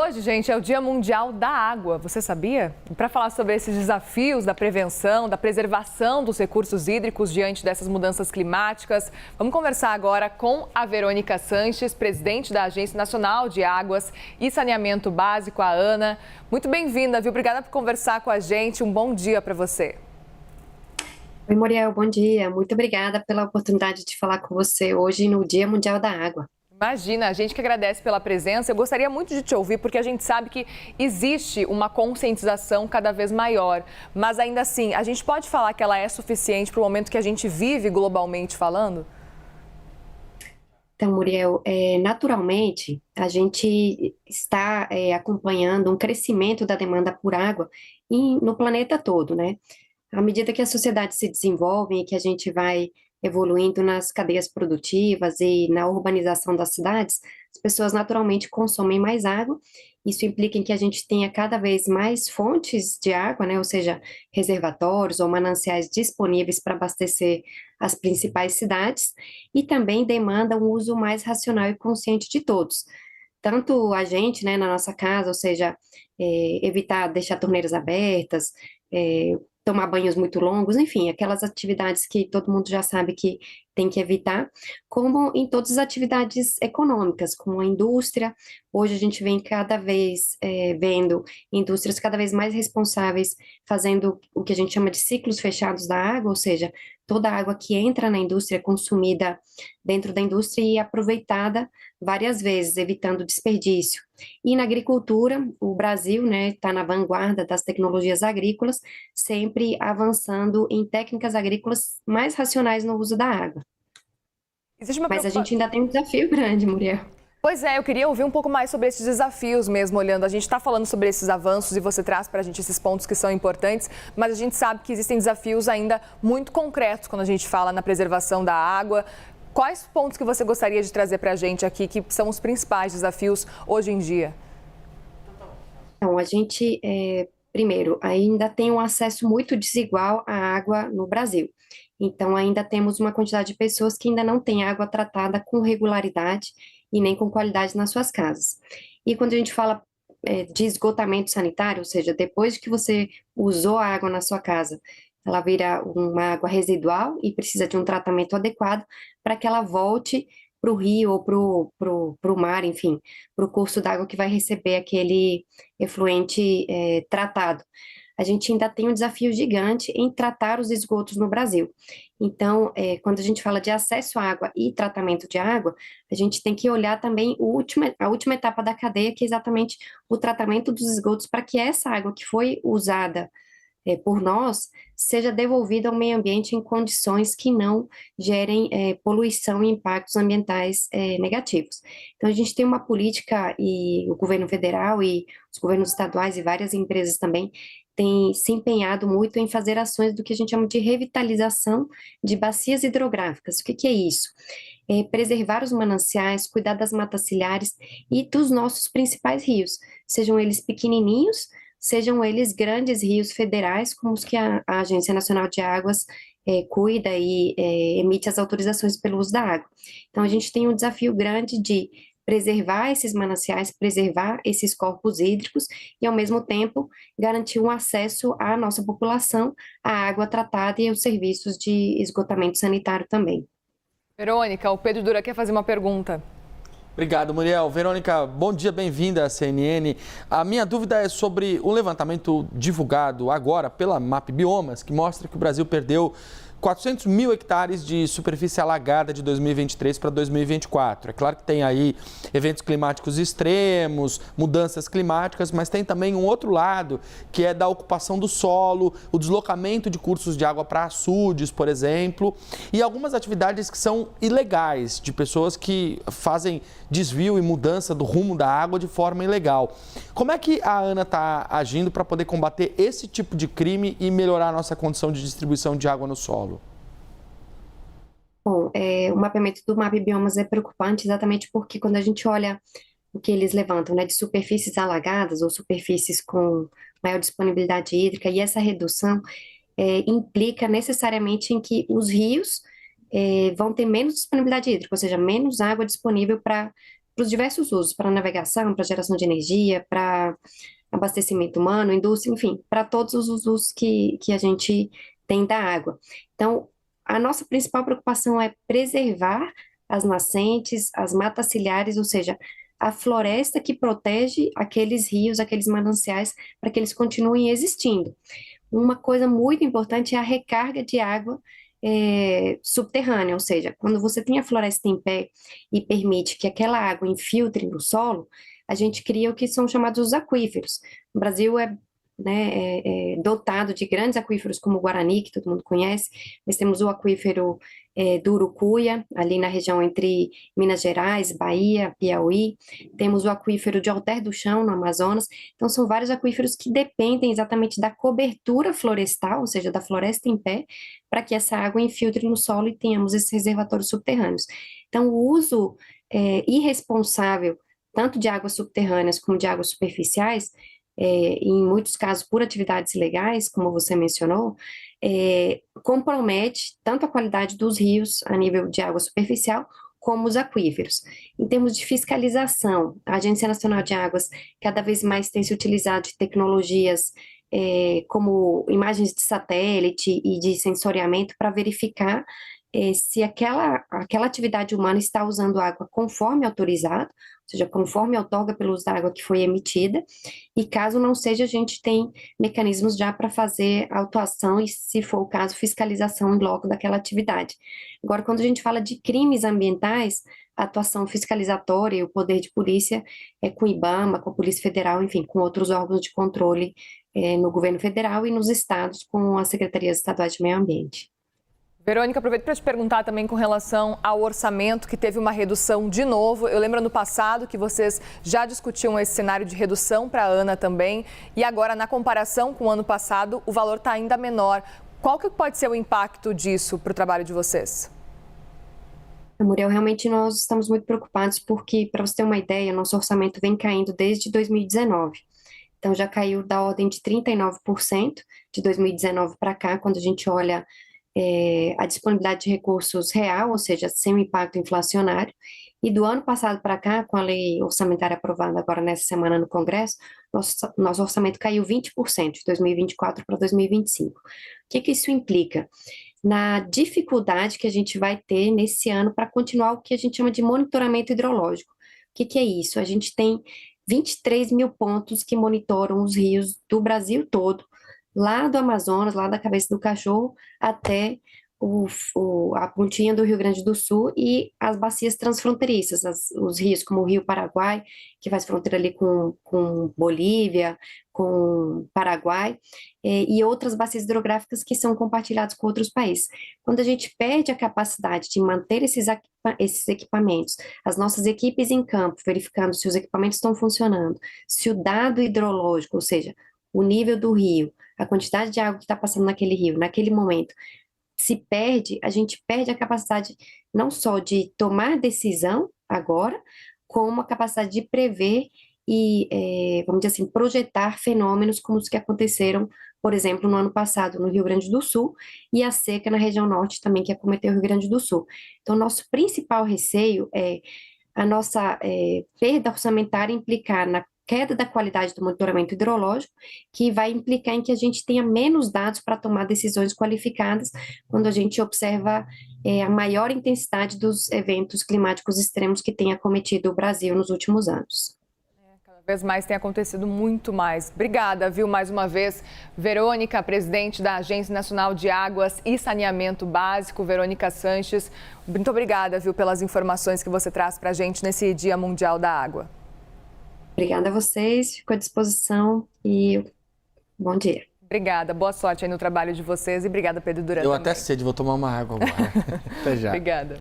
Hoje, gente, é o Dia Mundial da Água, você sabia? Para falar sobre esses desafios da prevenção, da preservação dos recursos hídricos diante dessas mudanças climáticas, vamos conversar agora com a Verônica Sanches, presidente da Agência Nacional de Águas e Saneamento Básico, a ANA. Muito bem-vinda, viu? Obrigada por conversar com a gente. Um bom dia para você. Oi, Muriel, bom dia. Muito obrigada pela oportunidade de falar com você hoje no Dia Mundial da Água. Imagina, a gente que agradece pela presença. Eu gostaria muito de te ouvir, porque a gente sabe que existe uma conscientização cada vez maior. Mas ainda assim, a gente pode falar que ela é suficiente para o momento que a gente vive globalmente falando? Então, Muriel, naturalmente, a gente está acompanhando um crescimento da demanda por água no planeta todo, né? À medida que a sociedade se desenvolve e que a gente vai evoluindo nas cadeias produtivas e na urbanização das cidades, as pessoas naturalmente consomem mais água. Isso implica em que a gente tenha cada vez mais fontes de água, né? Ou seja, reservatórios ou mananciais disponíveis para abastecer as principais cidades, e também demanda um uso mais racional e consciente de todos. Tanto a gente, né, na nossa casa, ou seja, evitar deixar torneiras abertas, tomar banhos muito longos, enfim, aquelas atividades que todo mundo já sabe que tem que evitar, como em todas as atividades econômicas, como a indústria. Hoje a gente vem cada vez vendo indústrias cada vez mais responsáveis, fazendo o que a gente chama de ciclos fechados da água, ou seja, toda a água que entra na indústria é consumida dentro da indústria e aproveitada várias vezes, evitando desperdício. E na agricultura, o Brasil, né, está na vanguarda das tecnologias agrícolas, sempre avançando em técnicas agrícolas mais racionais no uso da água. Existe uma Mas a preocupação. gente ainda tem um desafio grande, Muriel. Pois é, eu queria ouvir um pouco mais sobre esses desafios mesmo, olhando. A gente está falando sobre esses avanços e você traz para a gente esses pontos que são importantes, mas a gente sabe que existem desafios ainda muito concretos quando a gente fala na preservação da água. Quais pontos que você gostaria de trazer para a gente aqui, que são os principais desafios hoje em dia? Então, a gente, primeiro, ainda tem um acesso muito desigual à água no Brasil. Então, ainda temos uma quantidade de pessoas que ainda não têm água tratada com regularidade e nem com qualidade nas suas casas. E quando a gente fala, de esgotamento sanitário, ou seja, depois que você usou a água na sua casa, ela vira uma água residual e precisa de um tratamento adequado para que ela volte para o rio ou para o mar, enfim, para o curso d'água que vai receber aquele efluente tratado. A gente ainda tem um desafio gigante em tratar os esgotos no Brasil. Então, quando a gente fala de acesso à água e tratamento de água, a gente tem que olhar também a última etapa da cadeia, que é exatamente o tratamento dos esgotos, para que essa água que foi usada por nós, seja devolvida ao meio ambiente em condições que não gerem poluição e impactos ambientais negativos. Então, a gente tem uma política, e o governo federal e os governos estaduais e várias empresas também têm se empenhado muito em fazer ações do que a gente chama de revitalização de bacias hidrográficas. O que é isso? Preservar os mananciais, cuidar das matas ciliares e dos nossos principais rios, sejam eles pequenininhos, sejam eles grandes rios federais, como os que a Agência Nacional de Águas cuida e emite as autorizações pelo uso da água. Então, a gente tem um desafio grande de preservar esses mananciais, preservar esses corpos hídricos e, ao mesmo tempo, garantir um acesso à nossa população à água tratada e aos serviços de esgotamento sanitário também. Verônica, o Pedro Dura quer fazer uma pergunta. Obrigado, Muriel. Verônica, bom dia, bem-vinda à CNN. A minha dúvida é sobre o levantamento divulgado agora pela MAP Biomas, que mostra que o Brasil perdeu 400 mil hectares de superfície alagada de 2023 para 2024. É claro que tem aí eventos climáticos extremos, mudanças climáticas, mas tem também um outro lado, que é da ocupação do solo, o deslocamento de cursos de água para açudes, por exemplo, e algumas atividades que são ilegais, de pessoas que fazem desvio e mudança do rumo da água de forma ilegal. Como é que a ANA está agindo para poder combater esse tipo de crime e melhorar a nossa condição de distribuição de água no solo? Bom, o mapeamento do MAP Biomas é preocupante exatamente porque quando a gente olha o que eles levantam, né, de superfícies alagadas ou superfícies com maior disponibilidade hídrica, e essa redução implica necessariamente em que os rios vão ter menos disponibilidade hídrica, ou seja, menos água disponível os diversos usos, para navegação, para geração de energia, para abastecimento humano, indústria, enfim, para todos os usos que a gente tem da água. Então, a nossa principal preocupação é preservar as nascentes, as matas ciliares, ou seja, a floresta que protege aqueles rios, aqueles mananciais, para que eles continuem existindo. Uma coisa muito importante é a recarga de água subterrânea, ou seja, quando você tem a floresta em pé e permite que aquela água infiltre no solo, a gente cria o que são chamados os aquíferos. O Brasil é dotado de grandes aquíferos como o Guarani, que todo mundo conhece. Nós temos o aquífero do Urucuia, ali na região entre Minas Gerais, Bahia, Piauí. Temos o aquífero de Alter do Chão, no Amazonas. Então, são vários aquíferos que dependem exatamente da cobertura florestal, ou seja, da floresta em pé, para que essa água infiltre no solo e tenhamos esses reservatórios subterrâneos. Então, o uso irresponsável, tanto de águas subterrâneas como de águas superficiais, em muitos casos por atividades ilegais, como você mencionou, compromete tanto a qualidade dos rios a nível de água superficial, como os aquíferos. Em termos de fiscalização, a Agência Nacional de Águas cada vez mais tem se utilizado de tecnologias como imagens de satélite e de sensoriamento para verificar se aquela atividade humana está usando água conforme autorizado, ou seja, conforme a outorga pelo uso da água que foi emitida, e caso não seja, a gente tem mecanismos já para fazer autuação e, se for o caso, fiscalização em loco daquela atividade. Agora, quando a gente fala de crimes ambientais, a atuação fiscalizatória e o poder de polícia é com o IBAMA, com a Polícia Federal, enfim, com outros órgãos de controle no governo federal e nos estados com as secretarias estaduais de meio ambiente. Verônica, aproveito para te perguntar também com relação ao orçamento, que teve uma redução de novo. Eu lembro no passado que vocês já discutiam esse cenário de redução para a ANA também, e agora, na comparação com o ano passado, o valor está ainda menor. Qual que pode ser o impacto disso para o trabalho de vocês? Muriel, realmente nós estamos muito preocupados porque, para você ter uma ideia, nosso orçamento vem caindo desde 2019. Então, já caiu da ordem de 39% de 2019 para cá, quando a gente olha a disponibilidade de recursos real, ou seja, sem o impacto inflacionário, e do ano passado para cá, com a lei orçamentária aprovada agora nessa semana no Congresso, nosso orçamento caiu 20% de 2024 para 2025. O que isso implica? Na dificuldade que a gente vai ter nesse ano para continuar o que a gente chama de monitoramento hidrológico. O que é isso? A gente tem 23 mil pontos que monitoram os rios do Brasil todo, lá do Amazonas, lá da Cabeça do Cachorro, até a pontinha do Rio Grande do Sul e as bacias transfronteiriças, os rios como o Rio Paraguai, que faz fronteira ali com Bolívia, com Paraguai, e outras bacias hidrográficas que são compartilhadas com outros países. Quando a gente perde a capacidade de manter esses equipamentos, as nossas equipes em campo, verificando se os equipamentos estão funcionando, se o dado hidrológico, ou seja, o nível do rio, a quantidade de água que está passando naquele rio, naquele momento, se perde, a gente perde a capacidade não só de tomar decisão agora, como a capacidade de prever e, vamos dizer assim, projetar fenômenos como os que aconteceram, por exemplo, no ano passado no Rio Grande do Sul e a seca na região norte também que acometeu o Rio Grande do Sul. Então, nosso principal receio é a nossa perda orçamentária implicar na queda da qualidade do monitoramento hidrológico, que vai implicar em que a gente tenha menos dados para tomar decisões qualificadas quando a gente observa a maior intensidade dos eventos climáticos extremos que tem acometido o Brasil nos últimos anos. Cada vez mais tem acontecido muito mais. Obrigada, viu, mais uma vez, Verônica, presidente da Agência Nacional de Águas e Saneamento Básico, Verônica Sanches. Muito obrigada, viu, pelas informações que você traz para a gente nesse Dia Mundial da Água. Obrigada a vocês, fico à disposição e bom dia. Obrigada, boa sorte aí no trabalho de vocês e obrigada, Pedro Duran. Eu até sede, vou tomar uma água agora. Até já. Obrigada.